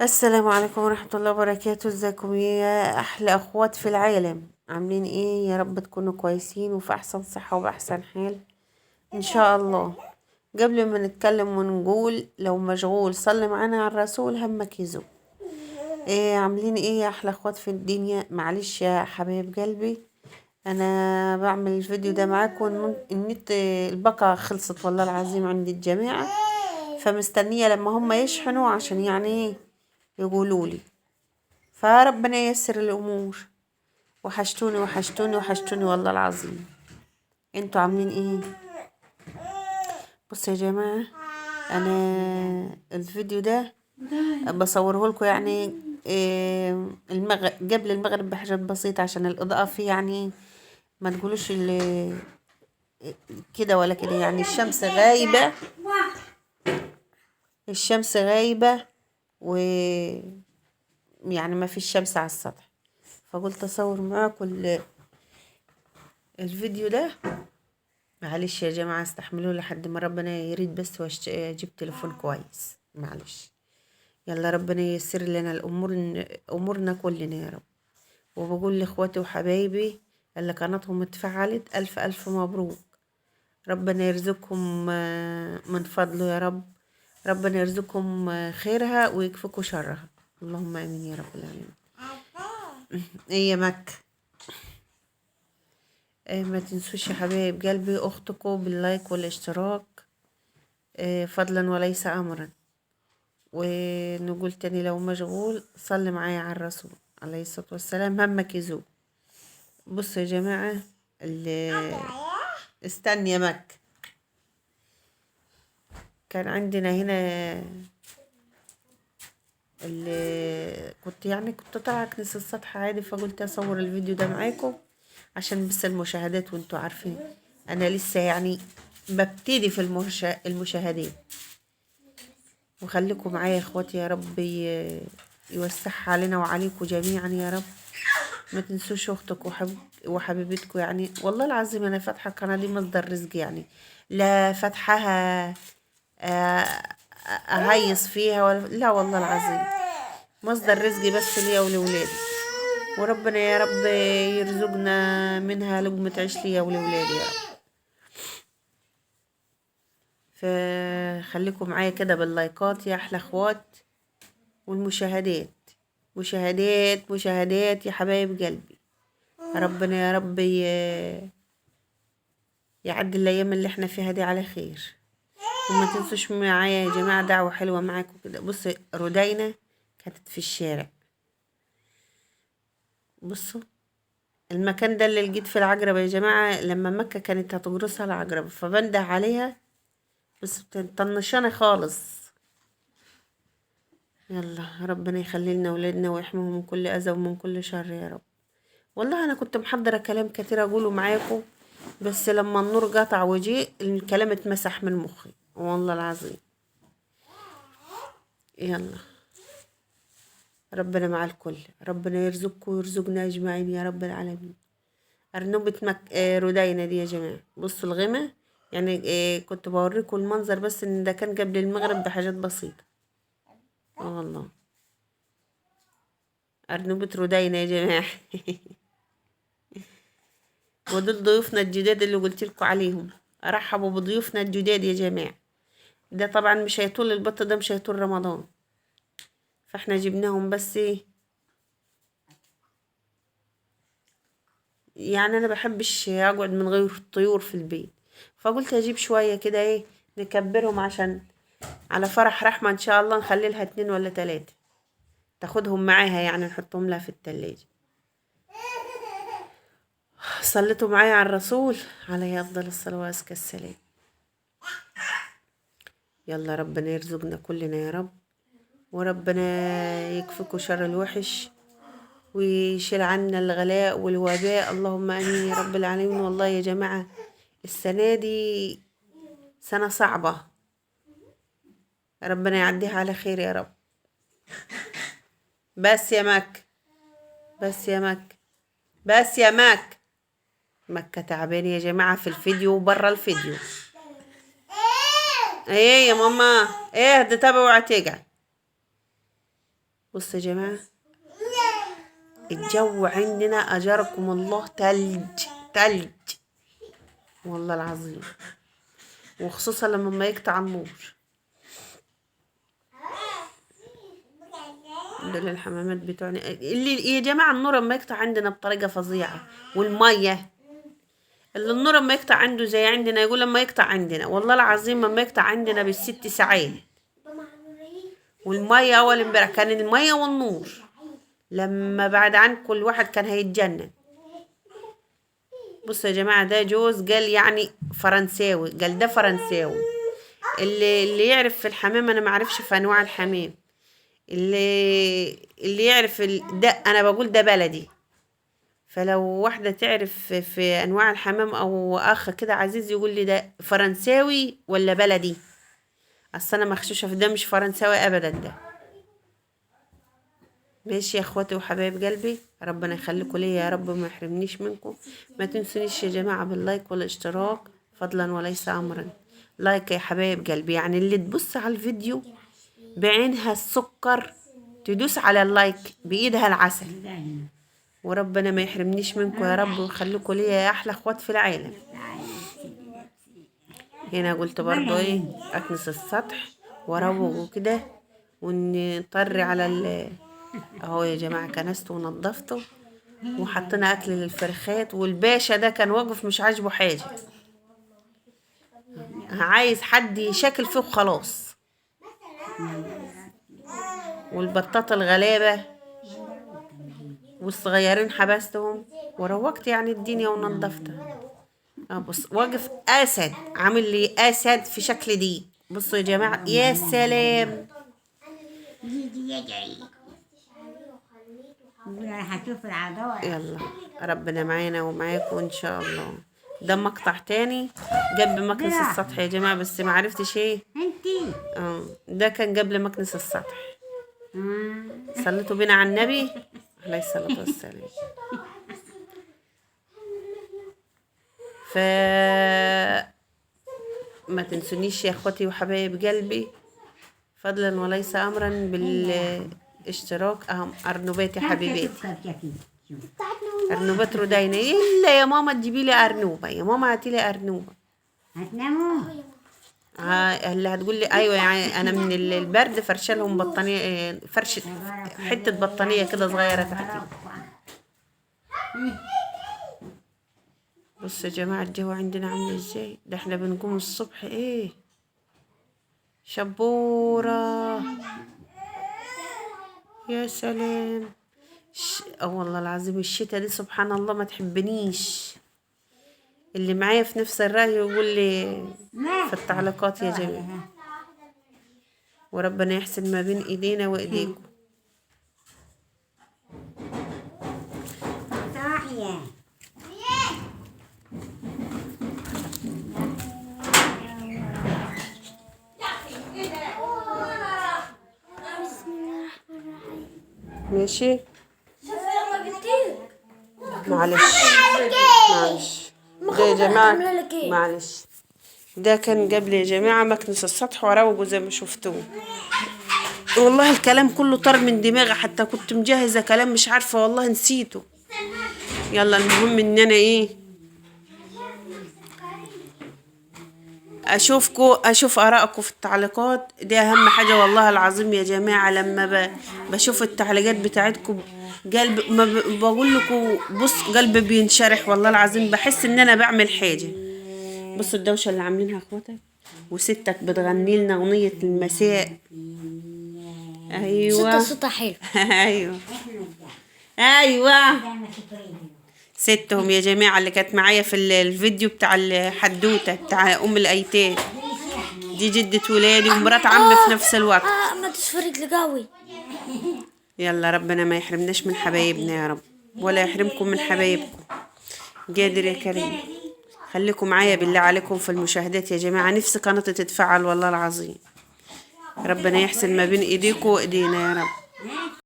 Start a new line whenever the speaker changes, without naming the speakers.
السلام عليكم ورحمة الله وبركاته. ازيكم يا احلى اخوات في العالم؟ عاملين ايه؟ يا رب تكونوا كويسين وفي احسن صحة وباحسن حال ان شاء الله. قبل ما نتكلم ونقول لو مشغول صلي معانا على الرسول همك يزول. ايه عاملين ايه يا احلى اخوات في الدنيا؟ معلش يا حبايب قلبي، انا بعمل الفيديو ده معاكم النت الباقة خلصت والله العظيم عند الجماعة، فمستنية لما هم يشحنوا عشان يعني ايه يقولوا لي. فربنا ييسر الامور. وحشتوني وحشتوني وحشتوني والله العظيم. انتوا عاملين ايه؟ بصوا يا جماعة، انا الفيديو ده بصوره لكم يعني قبل المغرب بحاجات بسيطة عشان الإضاءة فيه يعني ما تقولوش كده ولا كده، يعني الشمس غايبة، الشمس غايبة، و يعني ما في الشمس على السطح، فقلت أصور معاكم الفيديو ده. معلش يا جماعة استحملوا لحد ما ربنا يريد بس اجيب تليفون كويس، معلش. يلا ربنا ييسر لنا الامور، امورنا كلنا يا رب. وبقول لاخواتي وحبايبي اللي قناتهم اتفعلت الف الف مبروك. ربنا يرزقكم من فضله يا رب. ربنا يرزقكم خيرها ويكفيكم شرها، اللهم امين يا رب العالمين. ايه يا مكة، إيه ما تنسوش يا حبايب قلبي اختكم باللايك والاشتراك، فضلا وليس امرا. ونقول تاني لو مشغول صلي معايا على الرسول عليه الصلاة والسلام همك يزول. بصوا يا جماعة، استني يا مك، كان عندنا هنا كنت طالعة كنيسة السطح عادي، فقلت أصور الفيديو ده معاكم عشان بس المشاهدات، وانتوا عارفين أنا لسه يعني ببتدي في المشاهدات. وخليكم معايا يا اخواتي، يا رب يوسعها علينا وعليكم جميعا يا رب. ما تنسوش اختك وحبيبتكم، يعني والله العظيم انا فاتحه القناه دي مصدر رزق، يعني لا فاتحاها آه، اهيص فيها ولا لا، والله العظيم مصدر رزقي بس ليا ولولادي، وربنا يا رب يرزقنا منها لقمة عيش ليا ولولادي يا رب. فخليكم معايا كده باللايكات يا احلى اخوات، والمشاهدات، مشاهدات مشاهدات يا حبايب قلبي. ربنا يا رب يعدي الايام اللي احنا فيها دي على خير. وما تنسوش معايا يا جماعة دعوة حلوة معاكم كده. بصوا رودينا كانت في الشارع، بصوا المكان ده اللي لقيت في العجربة يا جماعة، لما مكة كانت هتجرسها العجربة فبنده عليها، بس طنشانة خالص. يلا ربنا يخلي لنا ولادنا ويحميهم من كل أذى ومن كل شر يا رب. والله أنا كنت محضرة كلام كتير أقوله معاكم، بس لما النور قطع وجي الكلام اتمسح من مخي والله العظيم. يلا ربنا مع الكل، ربنا يرزقكم ويرزقنا أجمعين يا رب العالمين. أرنوبة رودينا دي يا جماعة، بصوا الغمة، يعني كنت بوريكم المنظر بس إن ده كان قبل المغرب بحاجات بسيطة. والله أرنوبة رودينا يا جماعة. ودول ضيوفنا الجداد اللي قلتلكوا عليهم، رحبوا بضيوفنا الجداد يا جماعة. ده طبعا مش هيطول البط، ده مش هيطول رمضان، فاحنا جبناهم بس ايه، يعني انا بحبش اقعد من غير طيور في البيت، فقلت اجيب شوية كده ايه نكبرهم عشان على فرح رحمة ان شاء الله نخلي لها 2 ولا 3 تاخدهم معاها، يعني نحطهم لها في التلاجة. صليتوا معايا على الرسول عليه افضل الصلاة وازكى السلام. يلا ربنا يرزقنا كلنا يا رب، وربنا يكفيكوا شر الوحش ويشيل عنا الغلاء والوباء، اللهم امين يا رب العالمين. والله يا جماعة السنة دي سنة صعبة، ربنا يعديها على خير يا رب. بس يا مك، بس يا مك، بس يا مك، مكة تعبانة يا جماعة في الفيديو وبره الفيديو. ايه يا ماما، ايه ده تابع وعتيقع. بصوا يا جماعة، الجو عندنا أجركم الله تلج تلج والله العظيم، وخصوصا لما ما يقطع النور. دول الحمامات بتوعنا اللي يا جماعة النور ما يقطع عندنا بطريقة فظيعة، والمية اللي النور ما يقطع عنده زي عندنا، يقول لما يقطع عندنا والله العظيم ما يقطع عندنا بالست ساعات. والمية أول امبارح كان المية والنور، لما بعد عن كل واحد كان هيتجنن. بصوا يا جماعة، ده جوز قال يعني فرنساوي، قال ده فرنساوي. اللي يعرف في الحمام، أنا معرفش في أنواع الحمام، اللي يعرف ده أنا بقول ده بلدي. فلو واحدة تعرف في أنواع الحمام أو أخ كده عزيز يقول لي ده فرنساوي ولا بلدي. أصل أنا مخشوشة في ده، مش فرنساوي أبدا ده. ماشي يا اخواتي وحبايب قلبي، ربنا يخليكم ليا يا رب وما يحرمنيش منكم. ما تنسونيش يا جماعة باللايك والاشتراك فضلا وليس أمرا. لايك يا حبايب قلبي، يعني اللي تبص على الفيديو بعينها السكر تدوس على اللايك بإيدها العسل. وربنا ما يحرمنيش منكم يا رب ويخليكم ليا يا أحلى اخوات في العالم. هنا قلت برضو ايه، أكنس السطح واروغه كده ونطري على اهو يا جماعة، كنسته ونضفته وحطينا اكل للفرخات. والباشا ده كان واقف مش عاجبه حاجة، عايز حد يشكل فيه وخلاص. والبطاطا الغلابة والصغيرين حبستهم وروقت يعني الدنيا ونضفتها. بص واقف اسد، عامل لي اسد في شكل دي. بصوا يا جماعة يا سلام.
هشوف العداوة.
يلا ربنا معانا ومعاكم ان شاء الله. ده مقطع تاني قبل مكنس السطح يا جماعة، بس ما عرفتش ايه.
انتي
ده كان قبل مكنس السطح. صليتوا بينا على النبي عليه الصلاة والسلام. ف ما تنسونيش يا اخواتي وحبايب قلبي فضلا وليس امرا بالاشتراك. ارنوبات يا حبيباتي، ارنوبات رودينا. الا يا ماما تجيبي لي ارنوبه، يا ماما هاتي لي ارنوبه.
هتناموا؟
اللي هتقول لي ايوه، يعني انا من البرد فرشه لهم بطانيه، فرشه حته بطانيه كده صغيره تحتي. بصوا يا جماعه الجو عندنا عامل ازاي. ده احنا بنقوم الصبح ايه شبوره يا سلام. والله العظيم الشتا دي سبحان الله ما تحبنيش. اللي معايا في نفس الرأي يقول لي في التعليقات يا جماعة. وربنا يحسن ما بين ايدينا وايديكم.
صاحية
ماشي معلش معلش. ده يا جماعة معلش، ده كان قبل يا جماعة مكنس السطح وروجه زي ما شفتوه. والله الكلام كله طار من دماغي، حتى كنت مجهزة كلام مش عارفة والله نسيته. يلا المهم ان انا ايه اشوف ارائكم في التعليقات. دي اهم حاجة والله العظيم يا جماعة. لما بشوف التعليقات بتاعتكم قلب ما بقول لكم بص قلبي بينشرح والله العظيم، بحس ان انا بعمل حاجة. بصوا الدوشة اللي عاملينها اخواتك، وستك بتغني لنا اغنية المساء. ايوه
صوتها حلو.
ايوه ايوه ستهم يا جماعة اللي كانت معايا في الفيديو بتاع الحدوتة بتاع ام الايتام دي، جدة ولادي ومرات عمي في نفس الوقت.
ما تشفرق لقوي.
يلا ربنا ما يحرمناش من حبايبنا يا رب، ولا يحرمكم من حبايبكم. قادر يا كريم. خليكم معايا بالله عليكم في المشاهدات يا جماعة، نفسي قناتي تتفعل والله العظيم. ربنا يحسن ما بين ايديكم وايدينا يا رب.